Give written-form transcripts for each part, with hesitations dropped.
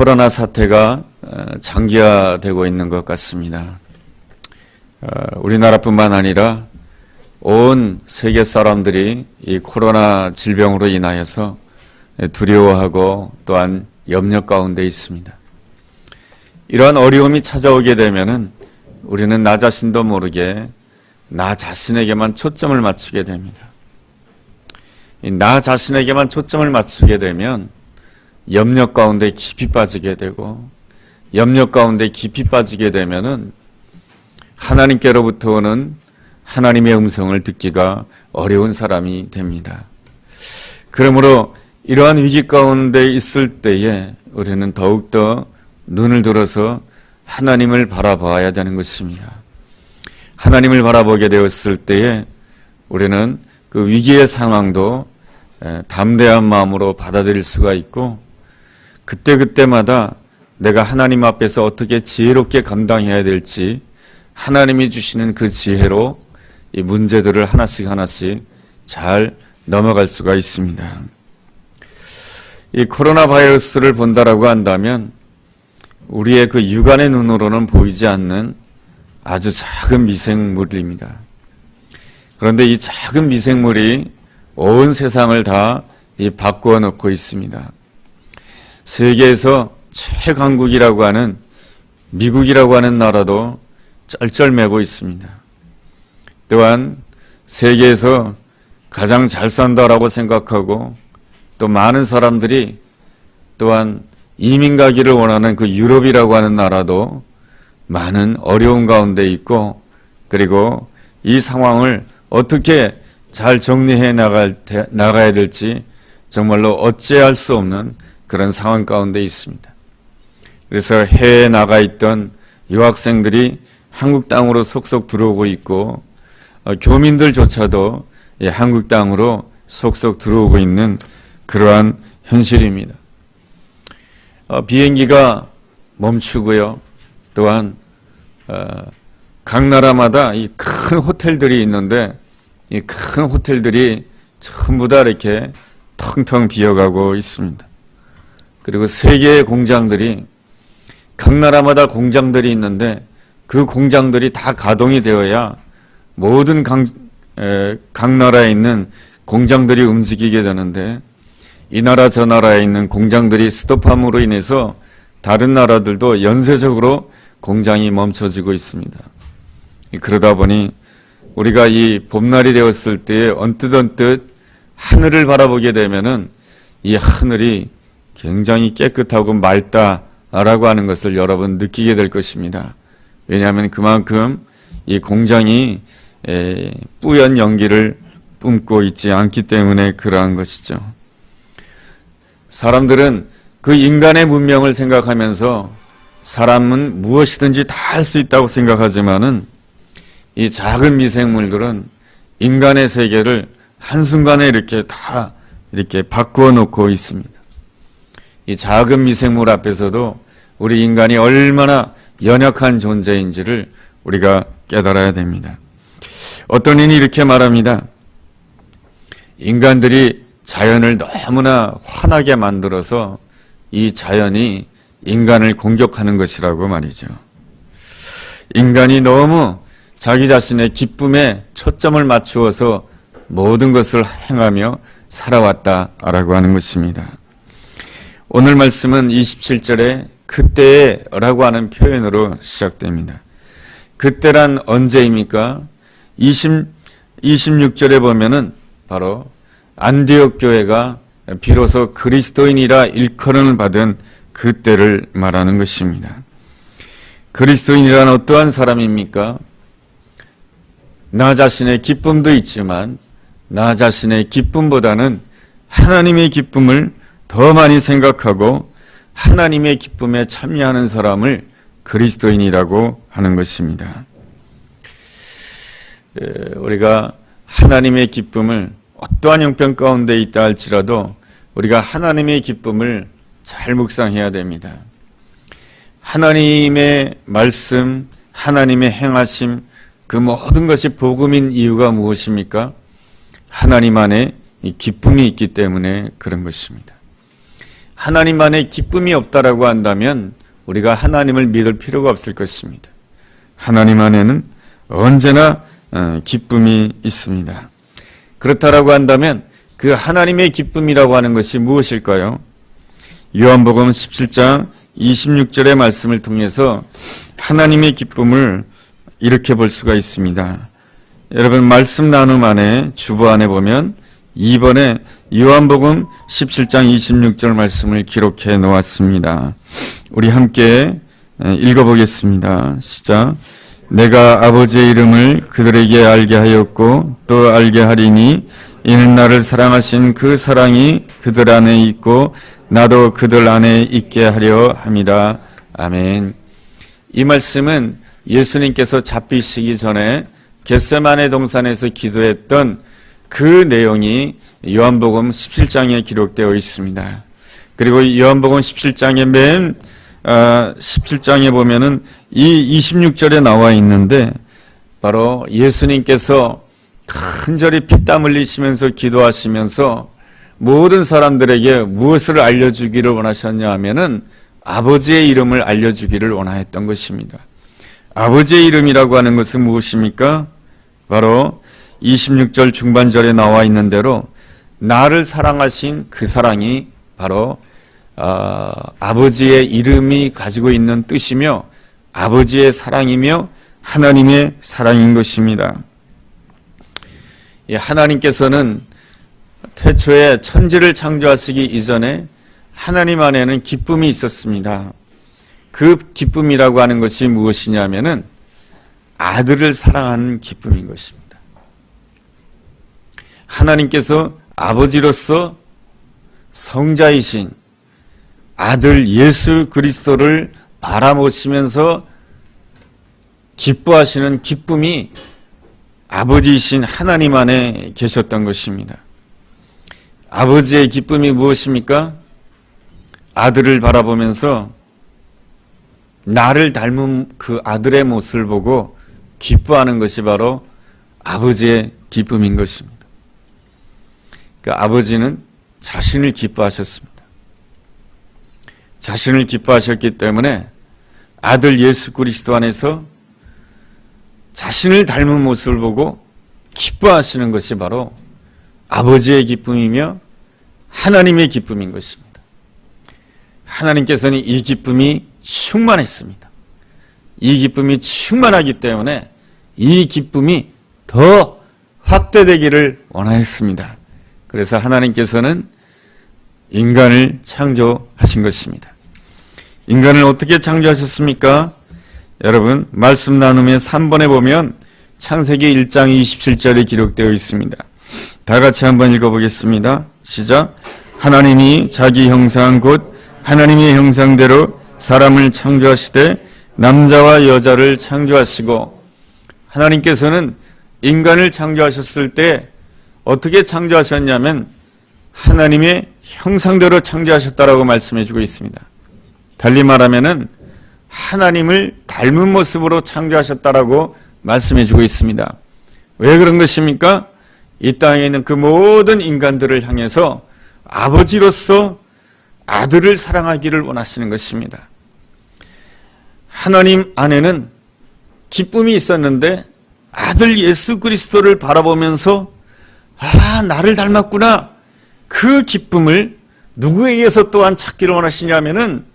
코로나 사태가 장기화되고 있는 것 같습니다. 우리나라뿐만 아니라 온 세계 사람들이 이 코로나 질병으로 인하여서 두려워하고 또한 염려 가운데 있습니다. 이러한 어려움이 찾아오게 되면은 우리는 나 자신도 모르게 나 자신에게만 초점을 맞추게 됩니다. 나 자신에게만 초점을 맞추게 되면 염려 가운데 깊이 빠지게 되고, 염려 가운데 깊이 빠지게 되면은 하나님께로부터 오는 하나님의 음성을 듣기가 어려운 사람이 됩니다. 그러므로 이러한 위기 가운데 있을 때에 우리는 더욱더 눈을 들어서 하나님을 바라봐야 되는 것입니다. 하나님을 바라보게 되었을 때에 우리는 그 위기의 상황도 담대한 마음으로 받아들일 수가 있고, 그때그때마다 내가 하나님 앞에서 어떻게 지혜롭게 감당해야 될지 하나님이 주시는 그 지혜로 이 문제들을 하나씩 잘 넘어갈 수가 있습니다. 이 코로나 바이러스를 본다라고 한다면 우리의 그 육안의 눈으로는 보이지 않는 아주 작은 미생물입니다. 그런데 이 작은 미생물이 온 세상을 다 바꾸어 놓고 있습니다. 세계에서 최강국이라고 하는 미국이라고 하는 나라도 쩔쩔매고 있습니다. 또한 세계에서 가장 잘 산다라고 생각하고 또 많은 사람들이 또한 이민 가기를 원하는 그 유럽이라고 하는 나라도 많은 어려움 가운데 있고, 그리고 이 상황을 어떻게 잘 정리해 나가야 될지 정말로 어찌할 수 없는 그런 상황 가운데 있습니다. 그래서 해외에 나가 있던 유학생들이 한국 땅으로 속속 들어오고 있고, 교민들조차도 한국 땅으로 속속 들어오고 있는 그러한 현실입니다. 비행기가 멈추고요. 또한 각 나라마다 이 큰 호텔들이 있는데 이 큰 호텔들이 전부 다 이렇게 텅텅 비어가고 있습니다. 그리고 세계의 공장들이, 각 나라마다 공장들이 있는데 그 공장들이 다 가동이 되어야 모든 각 나라에 있는 공장들이 움직이게 되는데, 이 나라 저 나라에 있는 공장들이 스톱함으로 인해서 다른 나라들도 연쇄적으로 공장이 멈춰지고 있습니다. 그러다 보니 우리가 이 봄날이 되었을 때 언뜻 하늘을 바라보게 되면은 이 하늘이 굉장히 깨끗하고 맑다라고 하는 것을 여러분 느끼게 될 것입니다. 왜냐하면 그만큼 이 공장이 뿌연 연기를 뿜고 있지 않기 때문에 그러한 것이죠. 사람들은 그 인간의 문명을 생각하면서 사람은 무엇이든지 다 할 수 있다고 생각하지만은 이 작은 미생물들은 인간의 세계를 한순간에 이렇게 다 이렇게 바꾸어 놓고 있습니다. 이 작은 미생물 앞에서도 우리 인간이 얼마나 연약한 존재인지를 우리가 깨달아야 됩니다. 어떤 이는 이렇게 말합니다. 인간들이 자연을 너무나 환하게 만들어서 이 자연이 인간을 공격하는 것이라고 말이죠. 인간이 너무 자기 자신의 기쁨에 초점을 맞추어서 모든 것을 행하며 살아왔다라고 하는 것입니다. 오늘 말씀은 27절에 그때라고 하는 표현으로 시작됩니다. 그때란 언제입니까? 26절에 보면은 바로 안디옥 교회가 비로소 그리스도인이라 일컬음을 받은 그때를 말하는 것입니다. 그리스도인이란 어떠한 사람입니까? 나 자신의 기쁨도 있지만 나 자신의 기쁨보다는 하나님의 기쁨을 더 많이 생각하고 하나님의 기쁨에 참여하는 사람을 그리스도인이라고 하는 것입니다. 우리가 하나님의 기쁨을 어떠한 형편 가운데 있다 할지라도 우리가 하나님의 기쁨을 잘 묵상해야 됩니다. 하나님의 말씀, 하나님의 행하심, 그 모든 것이 복음인 이유가 무엇입니까? 하나님 안에 이 기쁨이 있기 때문에 그런 것입니다. 하나님 안에 기쁨이 없다라고 한다면 우리가 하나님을 믿을 필요가 없을 것입니다. 하나님 안에는 언제나 기쁨이 있습니다. 그렇다라고 한다면 그 하나님의 기쁨이라고 하는 것이 무엇일까요? 요한복음 17장 26절의 말씀을 통해서 하나님의 기쁨을 이렇게 볼 수가 있습니다. 여러분 말씀 나눔 안에 주보 안에 보면 2번에 요한복음 17장 26절 말씀을 기록해 놓았습니다. 우리 함께 읽어보겠습니다. 시작. 내가 아버지의 이름을 그들에게 알게 하였고 또 알게 하리니 이는 나를 사랑하신 그 사랑이 그들 안에 있고 나도 그들 안에 있게 하려 함이라. 아멘. 이 말씀은 예수님께서 잡히시기 전에 겟세마네 동산에서 기도했던 그 내용이 요한복음 17장에 기록되어 있습니다. 그리고 요한복음 17장의 맨 17장에 보면은 이 26절에 나와 있는데 바로 예수님께서 간절히 피땀 흘리시면서 기도하시면서 모든 사람들에게 무엇을 알려주기를 원하셨냐 하면은 아버지의 이름을 알려주기를 원하였던 것입니다. 아버지의 이름이라고 하는 것은 무엇입니까? 바로 26절 중반절에 나와 있는 대로 나를 사랑하신 그 사랑이 바로 아버지의 이름이 가지고 있는 뜻이며 아버지의 사랑이며 하나님의 사랑인 것입니다. 하나님께서는 태초에 천지를 창조하시기 이전에 하나님 안에는 기쁨이 있었습니다. 그 기쁨이라고 하는 것이 무엇이냐면은 아들을 사랑하는 기쁨인 것입니다. 하나님께서 아버지로서 성자이신 아들 예수 그리스도를 바라보시면서 기뻐하시는 기쁨이 아버지이신 하나님 안에 계셨던 것입니다. 아버지의 기쁨이 무엇입니까? 아들을 바라보면서 나를 닮은 그 아들의 모습을 보고 기뻐하는 것이 바로 아버지의 기쁨인 것입니다. 그 아버지는 자신을 기뻐하셨습니다. 자신을 기뻐하셨기 때문에 아들 예수 그리스도 안에서 자신을 닮은 모습을 보고 기뻐하시는 것이 바로 아버지의 기쁨이며 하나님의 기쁨인 것입니다. 하나님께서는 이 기쁨이 충만했습니다. 이 기쁨이 충만하기 때문에 이 기쁨이 더 확대되기를 원하였습니다. 그래서 하나님께서는 인간을 창조하신 것입니다. 인간을 어떻게 창조하셨습니까? 여러분 말씀 나눔의 3번에 보면 창세기 1장 27절에 기록되어 있습니다. 다 같이 한번 읽어보겠습니다. 시작. 하나님이 자기 형상 곧 하나님의 형상대로 사람을 창조하시되 남자와 여자를 창조하시고, 하나님께서는 인간을 창조하셨을 때 어떻게 창조하셨냐면 하나님의 형상대로 창조하셨다라고 말씀해 주고 있습니다. 달리 말하면은 하나님을 닮은 모습으로 창조하셨다라고 말씀해 주고 있습니다. 왜 그런 것입니까? 이 땅에 있는 그 모든 인간들을 향해서 아버지로서 아들을 사랑하기를 원하시는 것입니다. 하나님 안에는 기쁨이 있었는데 아들 예수 그리스도를 바라보면서 나를 닮았구나, 그 기쁨을 누구에게서 또한 찾기를 원하시냐면은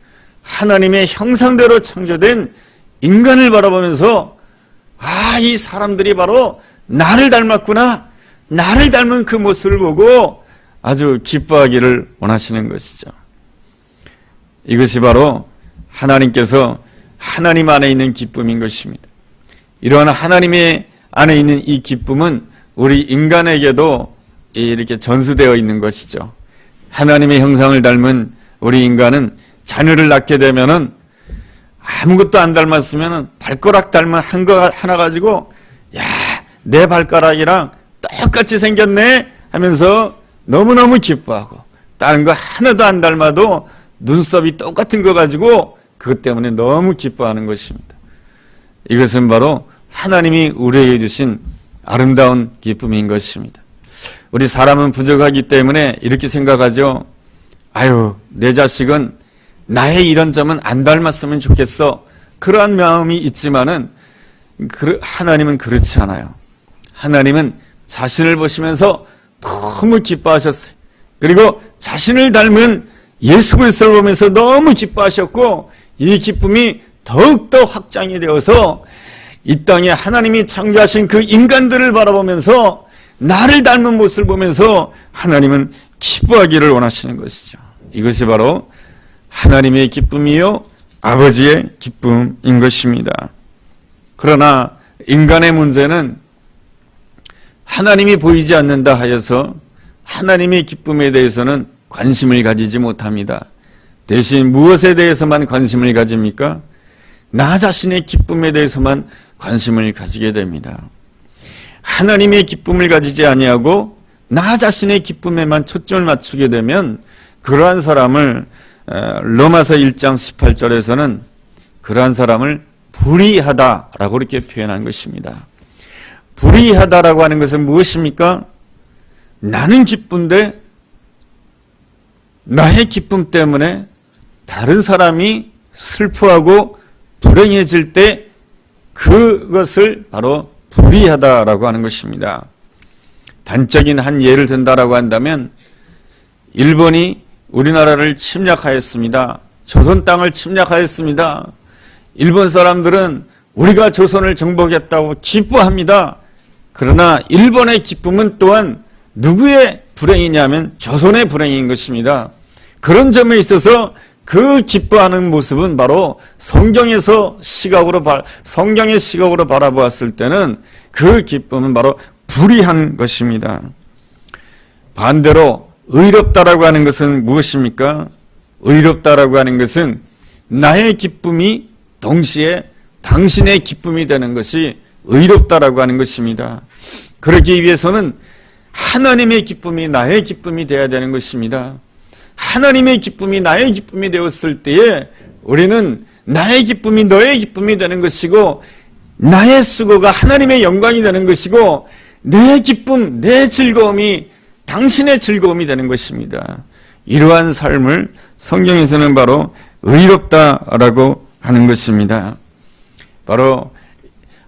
하나님의 형상대로 창조된 인간을 바라보면서 이 사람들이 바로 나를 닮았구나, 나를 닮은 그 모습을 보고 아주 기뻐하기를 원하시는 것이죠. 이것이 바로 하나님께서 하나님 안에 있는 기쁨인 것입니다. 이러한 하나님의 안에 있는 이 기쁨은 우리 인간에게도 이렇게 전수되어 있는 것이죠. 하나님의 형상을 닮은 우리 인간은 자녀를 낳게 되면은 아무것도 안 닮았으면은 발가락 닮은 거 하나 가지고 내 발가락이랑 똑같이 생겼네 하면서 너무너무 기뻐하고, 다른 거 하나도 안 닮아도 눈썹이 똑같은 거 가지고 그것 때문에 너무 기뻐하는 것입니다. 이것은 바로 하나님이 우리에게 주신 아름다운 기쁨인 것입니다. 우리 사람은 부족하기 때문에 이렇게 생각하죠. 아유, 내 자식은 나의 이런 점은 안 닮았으면 좋겠어. 그러한 마음이 있지만은 하나님은 그렇지 않아요. 하나님은 자신을 보시면서 너무 기뻐하셨어요. 그리고 자신을 닮은 예수 그리스도를 보면서 너무 기뻐하셨고, 이 기쁨이 더욱더 확장이 되어서 이 땅에 하나님이 창조하신 그 인간들을 바라보면서 나를 닮은 모습을 보면서 하나님은 기뻐하기를 원하시는 것이죠. 이것이 바로 하나님의 기쁨이요 아버지의 기쁨인 것입니다. 그러나 인간의 문제는 하나님이 보이지 않는다 하여서 하나님의 기쁨에 대해서는 관심을 가지지 못합니다. 대신 무엇에 대해서만 관심을 가집니까? 나 자신의 기쁨에 대해서만 관심을 가지게 됩니다. 하나님의 기쁨을 가지지 아니하고 나 자신의 기쁨에만 초점을 맞추게 되면 그러한 사람을 로마서 1장 18절에서는 그러한 사람을 불의하다라고 이렇게 표현한 것입니다. 불의하다라고 하는 것은 무엇입니까? 나는 기쁜데 나의 기쁨 때문에 다른 사람이 슬퍼하고 불행해질 때 그것을 바로 불의하다라고 하는 것입니다. 단적인 한 예를 든다라고 한다면 일본이 우리나라를 침략하였습니다. 조선 땅을 침략하였습니다. 일본 사람들은 우리가 조선을 정복했다고 기뻐합니다. 그러나 일본의 기쁨은 또한 누구의 불행이냐면 조선의 불행인 것입니다. 그런 점에 있어서 그 기뻐하는 모습은 바로 성경의 시각으로 바라보았을 때는 그 기쁨은 바로 불의한 것입니다. 반대로 의롭다라고 하는 것은 무엇입니까? 의롭다라고 하는 것은 나의 기쁨이 동시에 당신의 기쁨이 되는 것이 의롭다라고 하는 것입니다. 그러기 위해서는 하나님의 기쁨이 나의 기쁨이 되어야 되는 것입니다. 하나님의 기쁨이 나의 기쁨이 되었을 때에 우리는 나의 기쁨이 너의 기쁨이 되는 것이고 나의 수고가 하나님의 영광이 되는 것이고 내 기쁨, 내 즐거움이 당신의 즐거움이 되는 것입니다. 이러한 삶을 성경에서는 바로 의롭다라고 하는 것입니다. 바로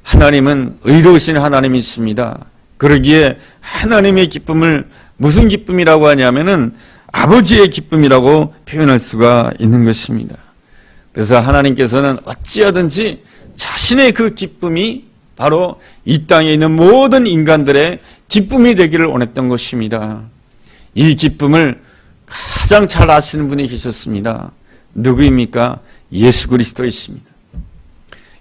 하나님은 의로우신 하나님이십니다. 그러기에 하나님의 기쁨을 무슨 기쁨이라고 하냐면은 아버지의 기쁨이라고 표현할 수가 있는 것입니다. 그래서 하나님께서는 어찌하든지 자신의 그 기쁨이 바로 이 땅에 있는 모든 인간들의 기쁨이 되기를 원했던 것입니다. 이 기쁨을 가장 잘 아시는 분이 계셨습니다. 누구입니까? 예수 그리스도이십니다.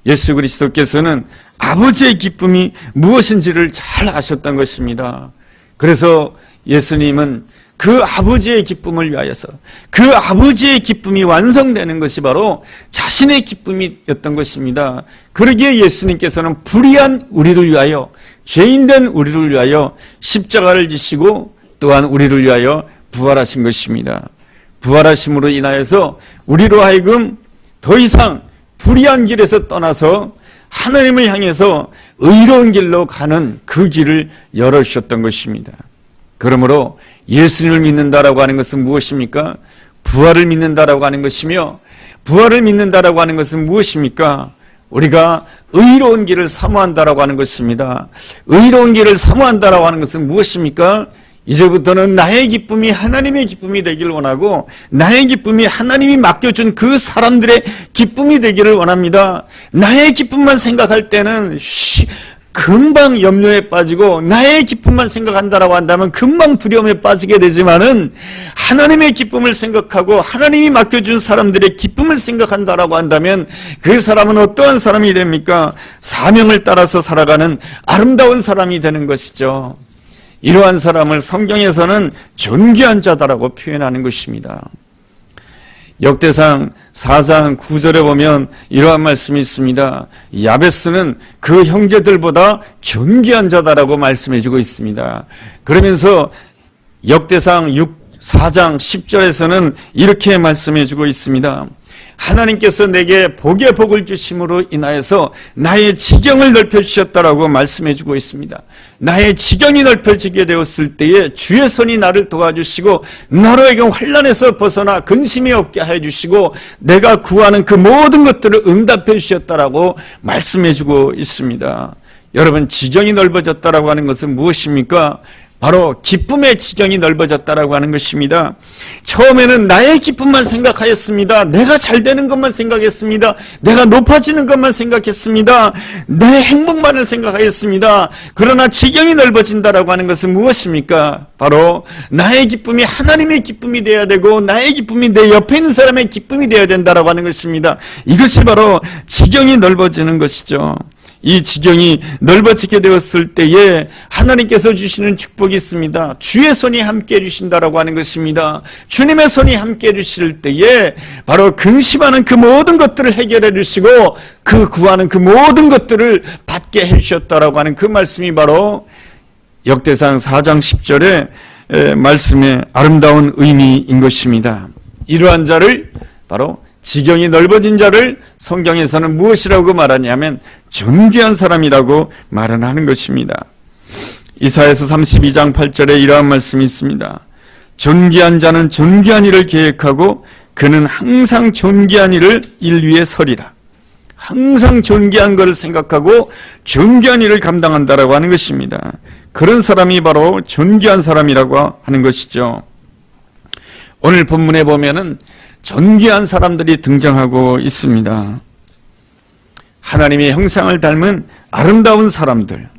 예수 그리스도께서는 아버지의 기쁨이 무엇인지를 잘 아셨던 것입니다. 그래서 예수님은 그 아버지의 기쁨을 위하여서 그 아버지의 기쁨이 완성되는 것이 바로 자신의 기쁨이었던 것입니다. 그러기에 예수님께서는 불의한 우리를 위하여 죄인된 우리를 위하여 십자가를 지시고 또한 우리를 위하여 부활하신 것입니다. 부활하심으로 인하여서 우리로 하여금 더 이상 불의한 길에서 떠나서 하나님을 향해서 의로운 길로 가는 그 길을 열어주셨던 것입니다. 그러므로 예수님을 믿는다라고 하는 것은 무엇입니까? 부활을 믿는다라고 하는 것이며 부활을 믿는다라고 하는 것은 무엇입니까? 우리가 의로운 길을 사모한다라고 하는 것입니다. 의로운 길을 사모한다라고 하는 것은 무엇입니까? 이제부터는 나의 기쁨이 하나님의 기쁨이 되기를 원하고 나의 기쁨이 하나님이 맡겨준 그 사람들의 기쁨이 되기를 원합니다. 나의 기쁨만 생각할 때는 금방 염려에 빠지고 나의 기쁨만 생각한다라고 한다면 금방 두려움에 빠지게 되지만은 하나님의 기쁨을 생각하고 하나님이 맡겨준 사람들의 기쁨을 생각한다라고 한다면 그 사람은 어떠한 사람이 됩니까? 사명을 따라서 살아가는 아름다운 사람이 되는 것이죠. 이러한 사람을 성경에서는 존귀한 자다라고 표현하는 것입니다. 역대상 4장 9절에 보면 이러한 말씀이 있습니다. 야베스는 그 형제들보다 존귀한 자다라고 말씀해 주고 있습니다. 그러면서 역대상 4장 10절에서는 이렇게 말씀해 주고 있습니다. 하나님께서 내게 복의 복을 주심으로 인하여서 나의 지경을 넓혀주셨다라고 말씀해주고 있습니다. 나의 지경이 넓혀지게 되었을 때에 주의 손이 나를 도와주시고 나로에게 환난에서 벗어나 근심이 없게 해주시고 내가 구하는 그 모든 것들을 응답해 주셨다라고 말씀해주고 있습니다. 여러분, 지경이 넓어졌다라고 하는 것은 무엇입니까? 바로 기쁨의 지경이 넓어졌다라고 하는 것입니다. 처음에는 나의 기쁨만 생각하였습니다. 내가 잘 되는 것만 생각했습니다. 내가 높아지는 것만 생각했습니다. 내 행복만을 생각하였습니다. 그러나 지경이 넓어진다라고 하는 것은 무엇입니까? 바로 나의 기쁨이 하나님의 기쁨이 되어야 되고 나의 기쁨이 내 옆에 있는 사람의 기쁨이 되어야 된다라고 하는 것입니다. 이것이 바로 지경이 넓어지는 것이죠. 이 지경이 넓어지게 되었을 때에 하나님께서 주시는 축복이 있습니다. 주의 손이 함께 해주신다라고 하는 것입니다. 주님의 손이 함께 해주실 때에 바로 근심하는 그 모든 것들을 해결해 주시고 그 구하는 그 모든 것들을 받게 해주셨다라고 하는 그 말씀이 바로 역대상 4장 10절의 말씀의 아름다운 의미인 것입니다. 이러한 자를 바로 지경이 넓어진 자를 성경에서는 무엇이라고 말하냐면 존귀한 사람이라고 말을 하는 것입니다. 이사야서 32장 8절에 이러한 말씀이 있습니다. 존귀한 자는 존귀한 일을 계획하고 그는 항상 존귀한 일을 일 위에 서리라. 항상 존귀한 것을 생각하고 존귀한 일을 감당한다라고 하는 것입니다. 그런 사람이 바로 존귀한 사람이라고 하는 것이죠. 오늘 본문에 보면은 존귀한 사람들이 등장하고 있습니다. 하나님의 형상을 닮은 아름다운 사람들.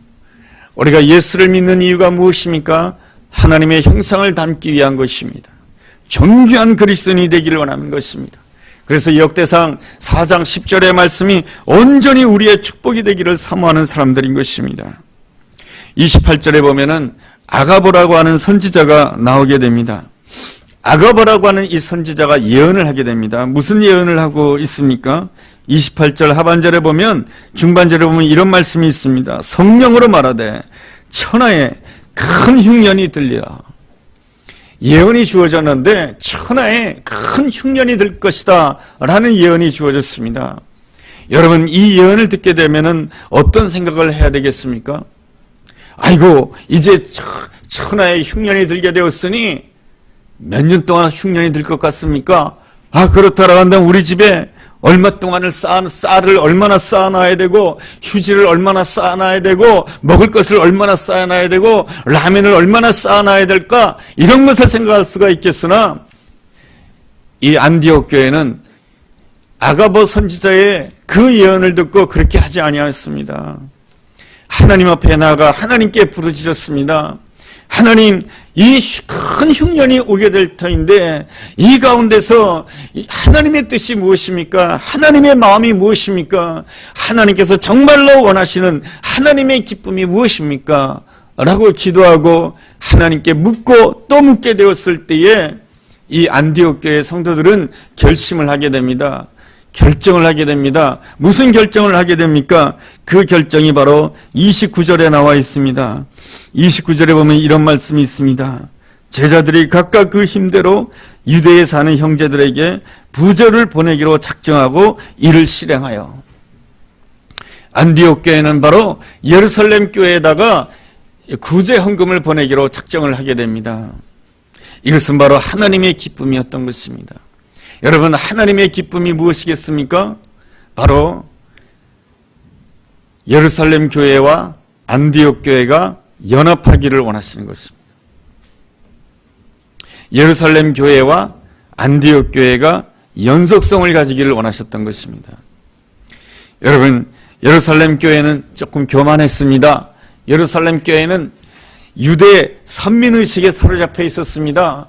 우리가 예수를 믿는 이유가 무엇입니까? 하나님의 형상을 닮기 위한 것입니다. 존귀한 그리스도인이 되기를 원하는 것입니다. 그래서 역대상 4장 10절의 말씀이 온전히 우리의 축복이 되기를 사모하는 사람들인 것입니다. 28절에 보면은 아가보라고 하는 선지자가 나오게 됩니다. 아가보라고 하는 이 선지자가 예언을 하게 됩니다. 무슨 예언을 하고 있습니까? 28절 하반절에 보면, 중반절에 보면 이런 말씀이 있습니다. 성령으로 말하되 천하에 큰 흉년이 들리라. 예언이 주어졌는데 천하에 큰 흉년이 들 것이다 라는 예언이 주어졌습니다. 여러분, 이 예언을 듣게 되면은 어떤 생각을 해야 되겠습니까? 아이고, 이제 천하에 흉년이 들게 되었으니 몇 년 동안 흉년이 들 것 같습니까? 아, 그렇다라고 한다면 우리 집에 얼마 동안을 쌀을 얼마나 쌓아놔야 되고, 휴지를 얼마나 쌓아놔야 되고, 먹을 것을 얼마나 쌓아놔야 되고, 라면을 얼마나 쌓아놔야 될까? 이런 것을 생각할 수가 있겠으나 이 안디옥 교회는 아가보 선지자의 그 예언을 듣고 그렇게 하지 아니하였습니다. 하나님 앞에 나아가 하나님께 부르짖었습니다. 하나님, 이 큰 흉년이 오게 될 터인데 이 가운데서 하나님의 뜻이 무엇입니까? 하나님의 마음이 무엇입니까? 하나님께서 정말로 원하시는 하나님의 기쁨이 무엇입니까? 라고 기도하고 하나님께 묻고 또 묻게 되었을 때에 이 안디옥 교회 성도들은 결심을 하게 됩니다. 결정을 하게 됩니다. 무슨 결정을 하게 됩니까? 그 결정이 바로 29절에 나와 있습니다. 29절에 보면 이런 말씀이 있습니다. 제자들이 각각 그 힘대로 유대에 사는 형제들에게 부조를 보내기로 작정하고 이를 실행하여, 안디옥 교회는 바로 예루살렘 교회에다가 구제 헌금을 보내기로 작정을 하게 됩니다. 이것은 바로 하나님의 기쁨이었던 것입니다. 여러분, 하나님의 기쁨이 무엇이겠습니까? 바로 예루살렘 교회와 안디옥 교회가 연합하기를 원하시는 것입니다. 예루살렘 교회와 안디옥 교회가 연속성을 가지기를 원하셨던 것입니다. 여러분, 예루살렘 교회는 조금 교만했습니다. 예루살렘 교회는 유대 선민의식에 사로잡혀 있었습니다.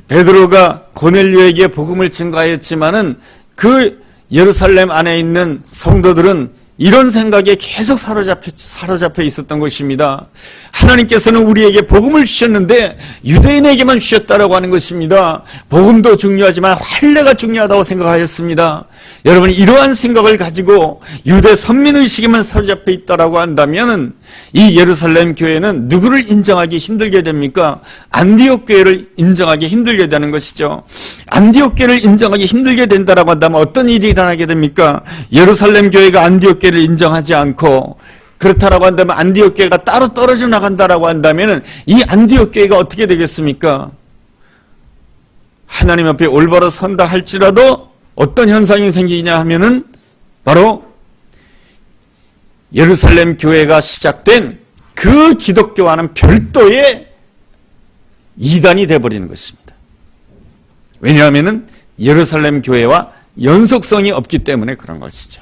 베드로가 고넬료에게 복음을 증거하였지만은 그 예루살렘 안에 있는 성도들은 이런 생각에 계속 사로잡혀 있었던 것입니다. 하나님께서는 우리에게 복음을 주셨는데 유대인에게만 주셨다라고 하는 것입니다. 복음도 중요하지만 할례가 중요하다고 생각하였습니다. 여러분, 이러한 생각을 가지고 유대 선민의식에만 사로잡혀 있다라고 한다면 이 예루살렘 교회는 누구를 인정하기 힘들게 됩니까? 안디옥 교회를 인정하기 힘들게 되는 것이죠. 안디옥 교회를 인정하기 힘들게 된다라고 한다면 어떤 일이 일어나게 됩니까? 예루살렘 교회가 안디옥 교회를 인정하지 않고, 그렇다라고 한다면 안디옥 교회가 따로 떨어져 나간다라고 한다면 이 안디옥 교회가 어떻게 되겠습니까? 하나님 앞에 올바로 선다 할지라도 어떤 현상이 생기냐 하면은 바로 예루살렘 교회가 시작된 그 기독교와는 별도의 이단이 되어버리는 것입니다. 왜냐하면은 예루살렘 교회와 연속성이 없기 때문에 그런 것이죠.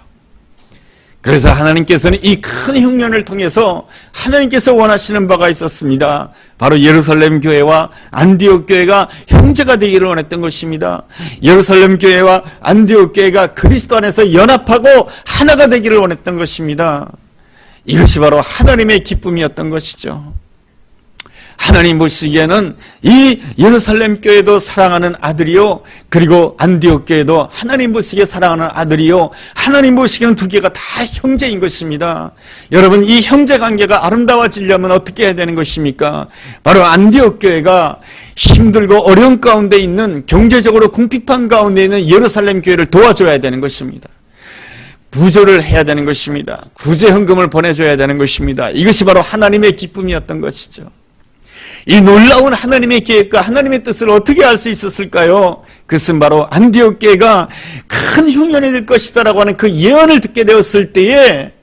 그래서 하나님께서는 이 큰 흉년을 통해서 하나님께서 원하시는 바가 있었습니다. 바로 예루살렘 교회와 안디옥 교회가 형제가 되기를 원했던 것입니다. 예루살렘 교회와 안디옥 교회가 그리스도 안에서 연합하고 하나가 되기를 원했던 것입니다. 이것이 바로 하나님의 기쁨이었던 것이죠. 하나님 보시기에는 이 예루살렘 교회도 사랑하는 아들이요, 그리고 안디옥 교회도 하나님 보시기에 사랑하는 아들이요, 하나님 보시기에는 두 개가 다 형제인 것입니다. 여러분, 이 형제 관계가 아름다워지려면 어떻게 해야 되는 것입니까? 바로 안디옥 교회가 힘들고 어려운 가운데 있는, 경제적으로 궁핍한 가운데 있는 예루살렘 교회를 도와줘야 되는 것입니다. 부조를 해야 되는 것입니다. 구제 헌금을 보내줘야 되는 것입니다. 이것이 바로 하나님의 기쁨이었던 것이죠. 이 놀라운 하나님의 계획과 하나님의 뜻을 어떻게 알 수 있었을까요? 그것은 바로 안디옥 교회가 큰 흉년이 될 것이다라고 하는 그 예언을 듣게 되었을 때에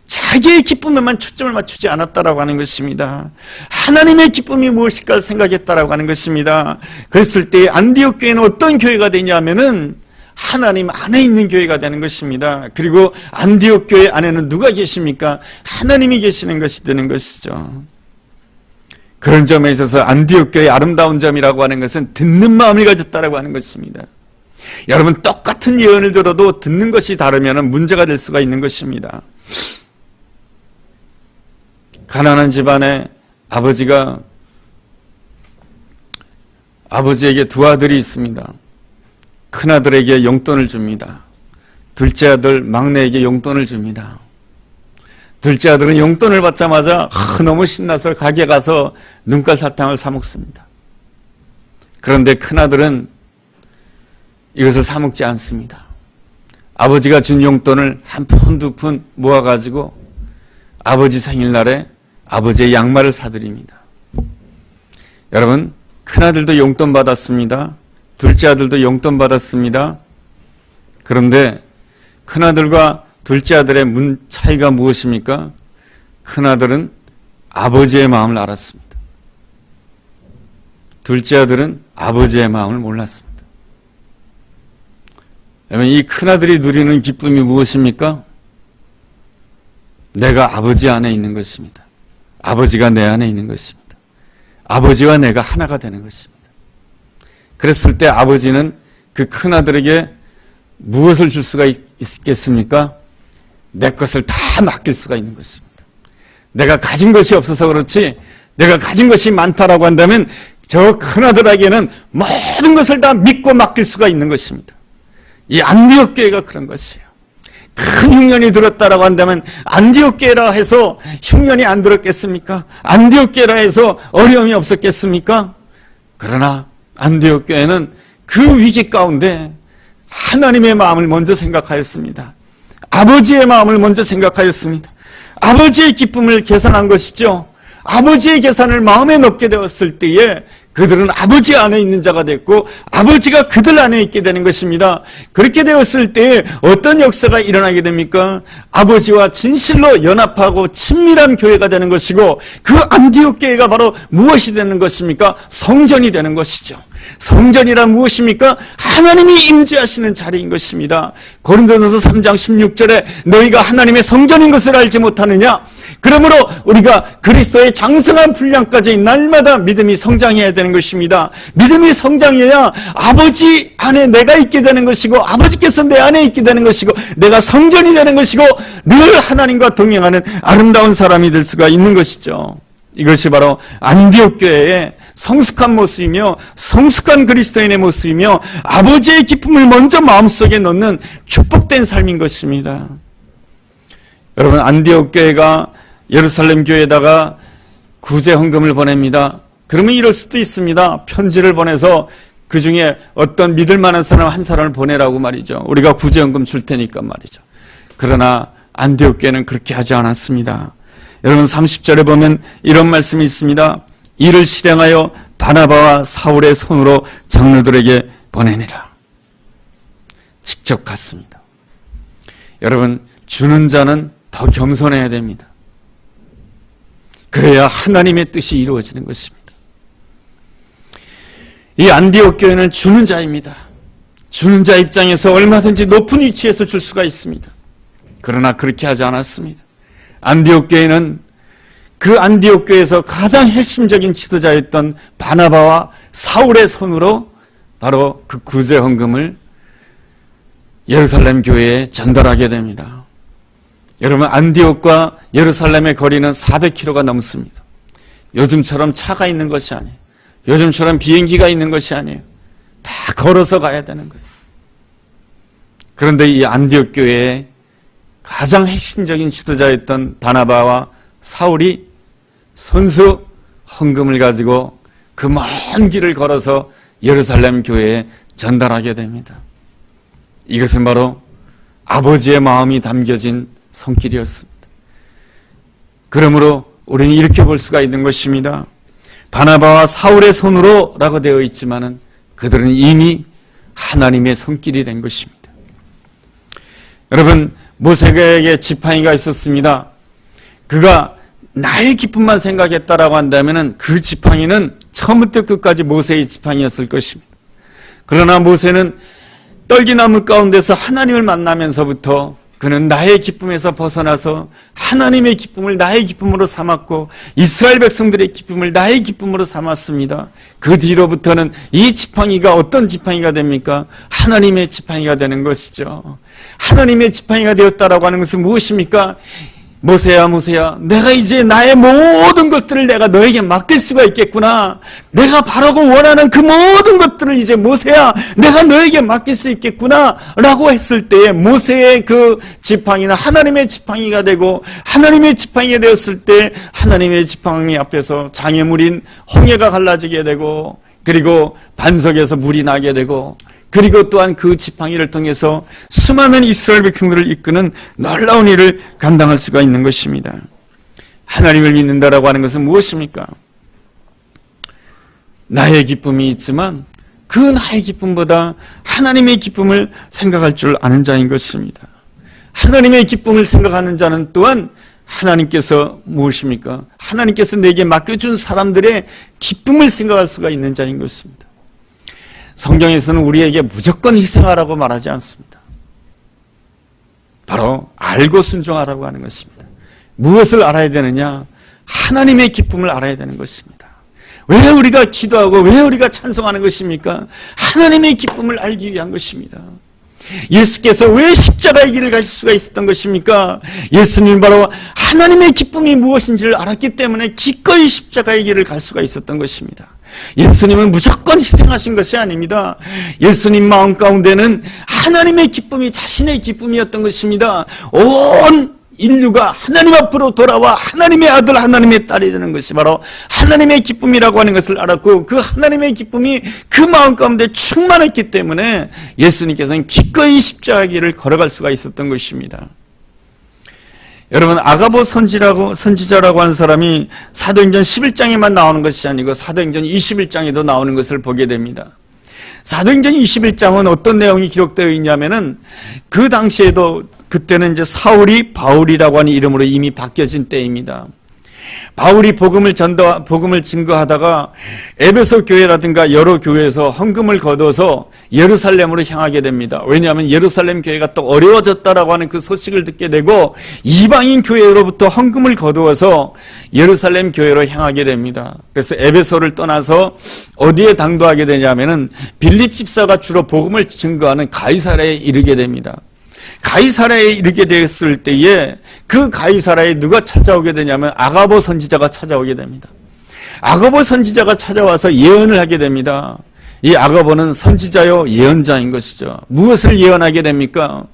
자기의 기쁨에만 초점을 맞추지 않았다라고 하는 것입니다. 하나님의 기쁨이 무엇일까 생각했다라고 하는 것입니다. 그랬을 때 안디옥 교회는 어떤 교회가 되냐면은 하나님 안에 있는 교회가 되는 것입니다. 그리고 안디옥 교회 안에는 누가 계십니까? 하나님이 계시는 것이 되는 것이죠. 그런 점에 있어서 안디옥 교회의 아름다운 점이라고 하는 것은 듣는 마음을 가졌다라고 하는 것입니다. 여러분, 똑같은 예언을 들어도 듣는 것이 다르면 문제가 될 수가 있는 것입니다. 가난한 집안에 아버지에게 두 아들이 있습니다. 큰아들에게 용돈을 줍니다. 둘째 아들 막내에게 용돈을 줍니다. 둘째 아들은 용돈을 받자마자 너무 신나서 가게 가서 눈깔 사탕을 사 먹습니다. 그런데 큰아들은 이것을 사 먹지 않습니다. 아버지가 준 용돈을 한 푼, 두 푼 모아가지고 아버지 생일날에 아버지의 양말을 사드립니다. 여러분, 큰아들도 용돈 받았습니다. 둘째 아들도 용돈 받았습니다. 그런데 큰아들과 둘째 아들의 차이가 무엇입니까? 큰아들은 아버지의 마음을 알았습니다. 둘째 아들은 아버지의 마음을 몰랐습니다. 여러분, 이 큰아들이 누리는 기쁨이 무엇입니까? 내가 아버지 안에 있는 것입니다. 아버지가 내 안에 있는 것입니다. 아버지와 내가 하나가 되는 것입니다. 그랬을 때 아버지는 그 큰아들에게 무엇을 줄 수가 있겠습니까? 내 것을 다 맡길 수가 있는 것입니다. 내가 가진 것이 없어서 그렇지, 내가 가진 것이 많다라고 한다면 저 큰아들에게는 모든 것을 다 믿고 맡길 수가 있는 것입니다. 이 안디옥 교회가 그런 것이에요. 큰 흉년이 들었다라고 한다면 안디옥 교회라 해서 흉년이 안 들었겠습니까? 안디옥 교회라 해서 어려움이 없었겠습니까? 그러나 안디옥 교회는 그 위기 가운데 하나님의 마음을 먼저 생각하였습니다. 아버지의 마음을 먼저 생각하였습니다. 아버지의 기쁨을 계산한 것이죠. 아버지의 계산을 마음에 넣게 되었을 때에 그들은 아버지 안에 있는 자가 됐고 아버지가 그들 안에 있게 되는 것입니다. 그렇게 되었을 때 어떤 역사가 일어나게 됩니까? 아버지와 진실로 연합하고 친밀한 교회가 되는 것이고, 그 안디옥 교회가 바로 무엇이 되는 것입니까? 성전이 되는 것이죠. 성전이란 무엇입니까? 하나님이 임재하시는 자리인 것입니다. 고린도전서 3장 16절에 너희가 하나님의 성전인 것을 알지 못하느냐? 그러므로 우리가 그리스도의 장성한 분량까지 날마다 믿음이 성장해야 되는 것입니다. 믿음이 성장해야 아버지 안에 내가 있게 되는 것이고, 아버지께서 내 안에 있게 되는 것이고, 내가 성전이 되는 것이고, 늘 하나님과 동행하는 아름다운 사람이 될 수가 있는 것이죠. 이것이 바로 안디옥 교회의 성숙한 모습이며 성숙한 그리스도인의 모습이며 아버지의 기쁨을 먼저 마음속에 넣는 축복된 삶인 것입니다. 여러분, 안디옥 교회가 예루살렘 교회에다가 구제 헌금을 보냅니다. 그러면 이럴 수도 있습니다. 편지를 보내서 그 중에 어떤 믿을 만한 사람 한 사람을 보내라고 말이죠. 우리가 구제 헌금 줄 테니까 말이죠. 그러나 안디옥 교회는 그렇게 하지 않았습니다. 여러분, 30절에 보면 이런 말씀이 있습니다. 이를 실행하여 바나바와 사울의 손으로 장로들에게 보내니라. 직접 갔습니다. 여러분, 주는 자는 더 겸손해야 됩니다. 그래야 하나님의 뜻이 이루어지는 것입니다. 이 안디옥 교회는 주는 자입니다. 주는 자 입장에서 얼마든지 높은 위치에서 줄 수가 있습니다. 그러나 그렇게 하지 않았습니다. 안디옥 교회는 그 안디옥 교회에서 가장 핵심적인 지도자였던 바나바와 사울의 손으로 바로 그 구제 헌금을 예루살렘 교회에 전달하게 됩니다. 여러분, 안디옥과 예루살렘의 거리는 400km가 넘습니다. 요즘처럼 차가 있는 것이 아니에요. 요즘처럼 비행기가 있는 것이 아니에요. 다 걸어서 가야 되는 거예요. 그런데 이 안디옥 교회의 가장 핵심적인 지도자였던 바나바와 사울이 선수 헌금을 가지고 그 먼 길을 걸어서 예루살렘 교회에 전달하게 됩니다. 이것은 바로 아버지의 마음이 담겨진 손길이었습니다. 그러므로 우리는 이렇게 볼 수가 있는 것입니다. 바나바와 사울의 손으로 라고 되어 있지만은 그들은 이미 하나님의 손길이 된 것입니다. 여러분, 모세에게 지팡이가 있었습니다. 그가 나의 기쁨만 생각했다라고 한다면은 그 지팡이는 처음부터 끝까지 모세의 지팡이였을 것입니다. 그러나 모세는 떨기나무 가운데서 하나님을 만나면서부터 그는 나의 기쁨에서 벗어나서 하나님의 기쁨을 나의 기쁨으로 삼았고 이스라엘 백성들의 기쁨을 나의 기쁨으로 삼았습니다. 그 뒤로부터는 이 지팡이가 어떤 지팡이가 됩니까? 하나님의 지팡이가 되는 것이죠. 하나님의 지팡이가 되었다라고 하는 것은 무엇입니까? 모세야, 모세야, 내가 이제 나의 모든 것들을 내가 너에게 맡길 수가 있겠구나. 내가 바라고 원하는 그 모든 것들을 이제 모세야, 내가 너에게 맡길 수 있겠구나 라고 했을 때에 모세의 그 지팡이는 하나님의 지팡이가 되고, 하나님의 지팡이가 되었을 때 하나님의 지팡이 앞에서 장애물인 홍해가 갈라지게 되고, 그리고 반석에서 물이 나게 되고, 그리고 또한 그 지팡이를 통해서 수많은 이스라엘 백성들을 이끄는 놀라운 일을 감당할 수가 있는 것입니다. 하나님을 믿는다라고 하는 것은 무엇입니까? 나의 기쁨이 있지만 그 나의 기쁨보다 하나님의 기쁨을 생각할 줄 아는 자인 것입니다. 하나님의 기쁨을 생각하는 자는 또한 하나님께서 무엇입니까? 하나님께서 내게 맡겨준 사람들의 기쁨을 생각할 수가 있는 자인 것입니다. 성경에서는 우리에게 무조건 희생하라고 말하지 않습니다. 바로 알고 순종하라고 하는 것입니다. 무엇을 알아야 되느냐? 하나님의 기쁨을 알아야 되는 것입니다. 왜 우리가 기도하고 왜 우리가 찬송하는 것입니까? 하나님의 기쁨을 알기 위한 것입니다. 예수께서 왜 십자가의 길을 가실 수가 있었던 것입니까? 예수님은 바로 하나님의 기쁨이 무엇인지를 알았기 때문에 기꺼이 십자가의 길을 갈 수가 있었던 것입니다. 예수님은 무조건 희생하신 것이 아닙니다. 예수님 마음 가운데는 하나님의 기쁨이 자신의 기쁨이었던 것입니다. 온 인류가 하나님 앞으로 돌아와 하나님의 아들 하나님의 딸이 되는 것이 바로 하나님의 기쁨이라고 하는 것을 알았고, 그 하나님의 기쁨이 그 마음 가운데 충만했기 때문에 예수님께서는 기꺼이 십자가의 길을 걸어갈 수가 있었던 것입니다. 여러분, 아가보 선지자라고 하는 사람이 사도행전 11장에만 나오는 것이 아니고 사도행전 21장에도 나오는 것을 보게 됩니다. 사도행전 21장은 어떤 내용이 기록되어 있냐면은 그 당시에도 그때는 이제 사울이 바울이라고 하는 이름으로 이미 바뀌어진 때입니다. 바울이 복음을 증거하다가 에베소 교회라든가 여러 교회에서 헌금을 거둬서 예루살렘으로 향하게 됩니다. 왜냐하면 예루살렘 교회가 또 어려워졌다라고 하는 그 소식을 듣게 되고 이방인 교회로부터 헌금을 거두어서 예루살렘 교회로 향하게 됩니다. 그래서 에베소를 떠나서 어디에 당도하게 되냐면은 빌립 집사가 주로 복음을 증거하는 가이사랴에 이르게 됩니다. 가이사라에 이르게 되었을 때에 그 가이사라에 누가 찾아오게 되냐면 아가보 선지자가 찾아오게 됩니다. 아가보 선지자가 찾아와서 예언을 하게 됩니다. 이 아가보는 선지자요 예언자인 것이죠. 무엇을 예언하게 됩니까?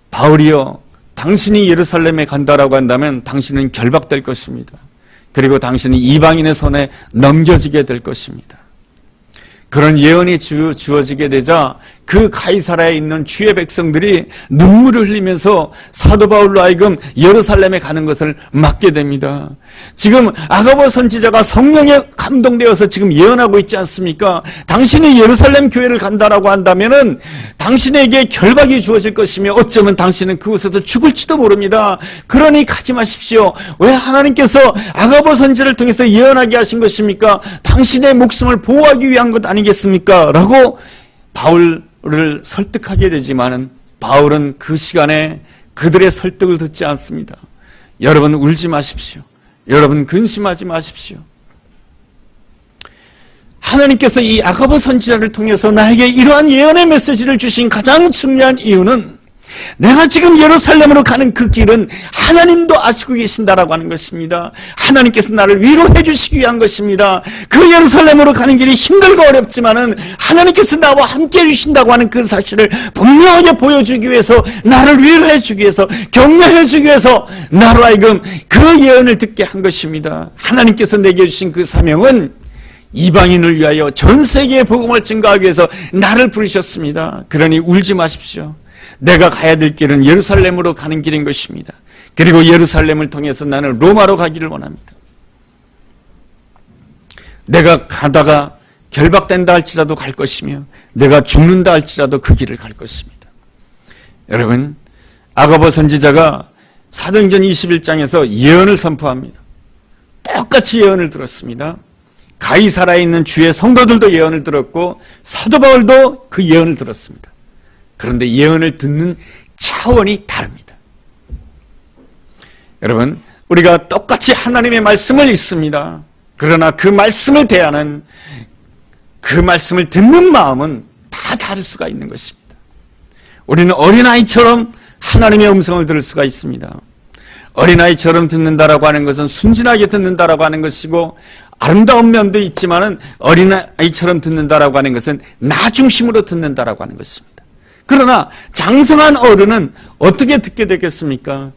바울이요, 당신이 예루살렘에 간다라고 한다면 당신은 결박될 것입니다. 그리고 당신은 이방인의 손에 넘겨지게 될 것입니다. 그런 예언이 주어지게 되자 그 가이사라에 있는 주의 백성들이 눈물을 흘리면서 사도 바울로 하여금 예루살렘에 가는 것을 막게 됩니다. 지금 아가보 선지자가 성령에 감동되어서 지금 예언하고 있지 않습니까? 당신이 예루살렘 교회를 간다라고 한다면은 당신에게 결박이 주어질 것이며 어쩌면 당신은 그곳에서 죽을지도 모릅니다. 그러니 가지 마십시오. 왜 하나님께서 아가보 선지자를 통해서 예언하게 하신 것입니까? 당신의 목숨을 보호하기 위한 것 아니겠습니까? 라고 바울을 설득하게 되지만은 바울은 그 시간에 그들의 설득을 듣지 않습니다. 여러분 울지 마십시오. 여러분 근심하지 마십시오. 하나님께서 이 아가보 선지자를 통해서 나에게 이러한 예언의 메시지를 주신 가장 중요한 이유는 내가 지금 예루살렘으로 가는 그 길은 하나님도 아시고 계신다라고 하는 것입니다. 하나님께서 나를 위로해 주시기 위한 것입니다. 그 예루살렘으로 가는 길이 힘들고 어렵지만은 하나님께서 나와 함께 해주신다고 하는 그 사실을 분명하게 보여주기 위해서, 나를 위로해 주기 위해서, 격려해 주기 위해서 나로 하여금 그 예언을 듣게 한 것입니다. 하나님께서 내게 주신 그 사명은 이방인을 위하여 전 세계의 복음을 증거하기 위해서 나를 부르셨습니다. 그러니 울지 마십시오. 내가 가야 될 길은 예루살렘으로 가는 길인 것입니다. 그리고 예루살렘을 통해서 나는 로마로 가기를 원합니다. 내가 가다가 결박된다 할지라도 갈 것이며 내가 죽는다 할지라도 그 길을 갈 것입니다. 여러분, 아가보 선지자가 사도행전 21장에서 예언을 선포합니다. 똑같이 예언을 들었습니다. 가이사라에 있는 주의 성도들도 예언을 들었고 사도 바울도 그 예언을 들었습니다. 그런데 예언을 듣는 차원이 다릅니다. 여러분, 우리가 똑같이 하나님의 말씀을 읽습니다. 그러나 그 말씀에 대한 그 말씀을 듣는 마음은 다 다를 수가 있는 것입니다. 우리는 어린아이처럼 하나님의 음성을 들을 수가 있습니다. 어린아이처럼 듣는다라고 하는 것은 순진하게 듣는다라고 하는 것이고, 아름다운 면도 있지만은 어린아이처럼 듣는다라고 하는 것은 나 중심으로 듣는다라고 하는 것입니다. 그러나 장성한 어른은 어떻게 듣게 되겠습니까?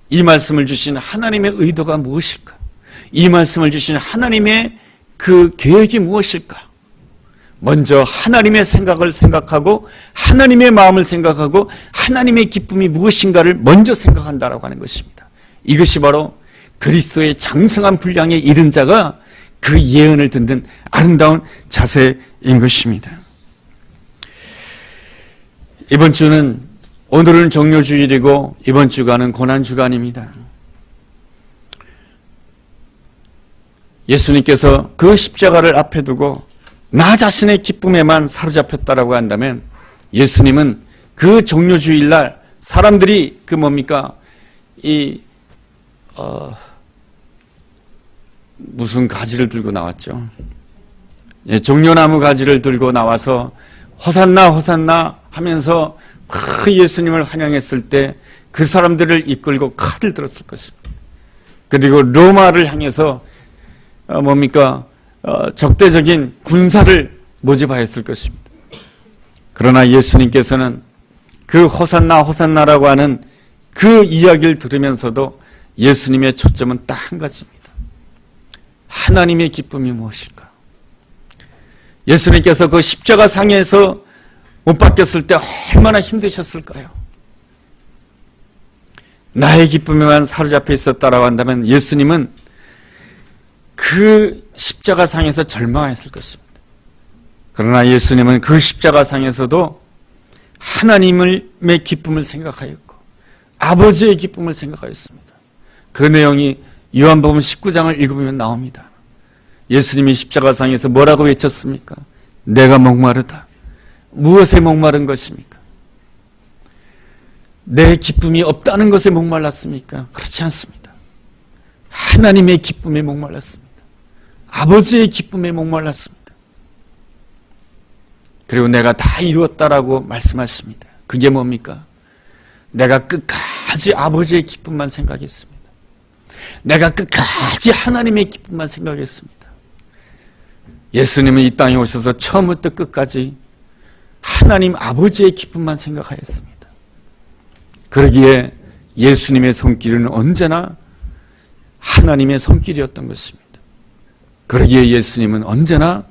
이 말씀을 주신 하나님의 의도가 무엇일까? 이 말씀을 주신 하나님의 그 계획이 무엇일까? 먼저 하나님의 생각을 생각하고 하나님의 마음을 생각하고 하나님의 기쁨이 무엇인가를 먼저 생각한다라고 하는 것입니다. 이것이 바로 그리스도의 장성한 분량에 이른 자가 그 예언을 듣는 아름다운 자세인 것입니다. 이번 주는, 오늘은 종료주일이고 이번 주간은 고난주간입니다. 예수님께서 그 십자가를 앞에 두고 나 자신의 기쁨에만 사로잡혔다라고 한다면 예수님은 그 종료주일날 사람들이 그 뭡니까? 무슨 가지를 들고 나왔죠? 종려나무 가지를 들고 나와서 호산나 호산나 하면서 막 예수님을 환영했을 때 그 사람들을 이끌고 칼을 들었을 것입니다. 그리고 로마를 향해서 적대적인 군사를 모집하였을 것입니다. 그러나 예수님께서는 그 호산나 호산나라고 하는 그 이야기를 들으면서도 예수님의 초점은 딱 한 가지입니다. 하나님의 기쁨이 무엇일까? 예수님께서 그 십자가 상에서 못 박혔을 때 얼마나 힘드셨을까요? 나의 기쁨에만 사로잡혀 있었다라고 한다면 예수님은 그 십자가 상에서 절망했을 것입니다. 그러나 예수님은 그 십자가 상에서도 하나님의 기쁨을 생각하였고 아버지의 기쁨을 생각하였습니다. 그 내용이 요한복음 19장을 읽으면 나옵니다. 예수님이 십자가상에서 뭐라고 외쳤습니까? 내가 목마르다. 무엇에 목마른 것입니까? 내 기쁨이 없다는 것에 목말랐습니까? 그렇지 않습니다. 하나님의 기쁨에 목말랐습니다. 아버지의 기쁨에 목말랐습니다. 그리고 내가 다 이루었다라고 말씀하십니다. 그게 뭡니까? 내가 끝까지 아버지의 기쁨만 생각했습니다. 내가 끝까지 하나님의 기쁨만 생각했습니다. 예수님은 이 땅에 오셔서 처음부터 끝까지 하나님 아버지의 기쁨만 생각하였습니다. 그러기에 예수님의 손길은 언제나 하나님의 손길이었던 것입니다. 그러기에 예수님은 언제나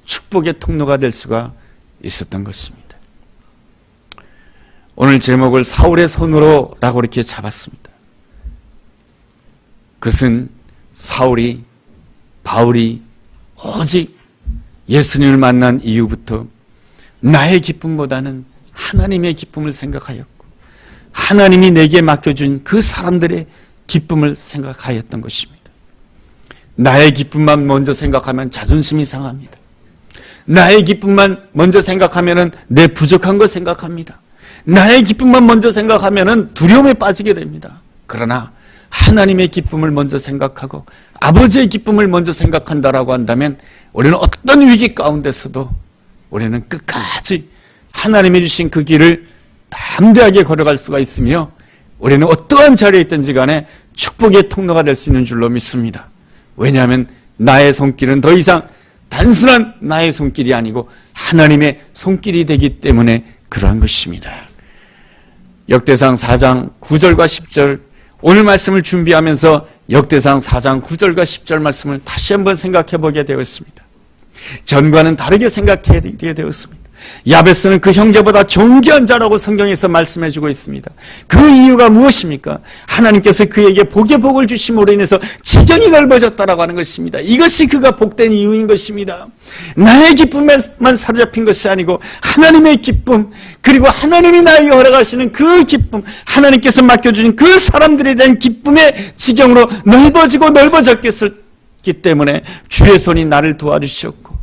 축복의 통로가 될 수가 있었던 것입니다. 오늘 제목을 사울의 손으로 라고 이렇게 잡았습니다. 그것은 바울이 오직 예수님을 만난 이후부터 나의 기쁨보다는 하나님의 기쁨을 생각하였고 하나님이 내게 맡겨준 그 사람들의 기쁨을 생각하였던 것입니다. 나의 기쁨만 먼저 생각하면 자존심이 상합니다. 나의 기쁨만 먼저 생각하면 내 부족한 거 생각합니다. 나의 기쁨만 먼저 생각하면 두려움에 빠지게 됩니다. 그러나 하나님의 기쁨을 먼저 생각하고 아버지의 기쁨을 먼저 생각한다라고 한다면 우리는 어떤 위기 가운데서도 우리는 끝까지 하나님이 주신 그 길을 담대하게 걸어갈 수가 있으며 우리는 어떠한 자리에 있든지 간에 축복의 통로가 될 수 있는 줄로 믿습니다. 왜냐하면 나의 손길은 더 이상 단순한 나의 손길이 아니고 하나님의 손길이 되기 때문에 그러한 것입니다. 역대상 4장 9절과 10절, 오늘 말씀을 준비하면서 역대상 4장 9절과 10절 말씀을 다시 한번 생각해 보게 되었습니다. 전과는 다르게 생각하게 되었습니다. 야베스는 그 형제보다 존귀한 자라고 성경에서 말씀해 주고 있습니다. 그 이유가 무엇입니까? 하나님께서 그에게 복의 복을 주심으로 인해서 지경이 넓어졌다라고 하는 것입니다. 이것이 그가 복된 이유인 것입니다. 나의 기쁨에만 사로잡힌 것이 아니고 하나님의 기쁨, 그리고 하나님이 나에게 허락하시는 그 기쁨, 하나님께서 맡겨주신 그 사람들에 대한 기쁨의 지경으로 넓어졌기 때문에 주의 손이 나를 도와주셨고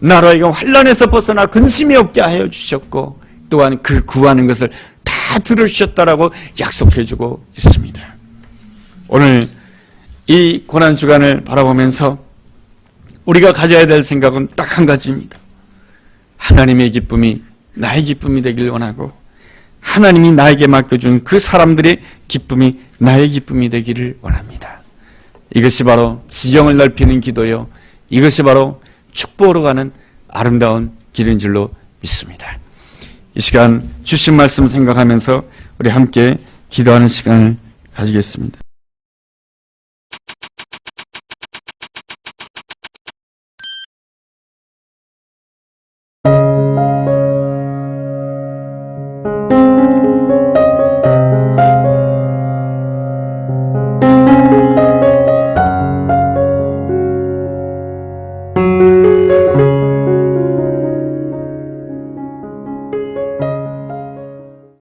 나로 하여금 환난에서 벗어나 근심이 없게 하여 주셨고 또한 그 구하는 것을 다 들어주셨다라고 약속해주고 있습니다. 오늘 이 고난주간을 바라보면서 우리가 가져야 될 생각은 딱 한 가지입니다. 하나님의 기쁨이 나의 기쁨이 되길 원하고 하나님이 나에게 맡겨준 그 사람들의 기쁨이 나의 기쁨이 되기를 원합니다. 이것이 바로 지경을 넓히는 기도요, 이것이 바로 축복으로 가는 아름다운 길인 줄로 믿습니다. 이 시간 주신 말씀 생각하면서 우리 함께 기도하는 시간을 가지겠습니다.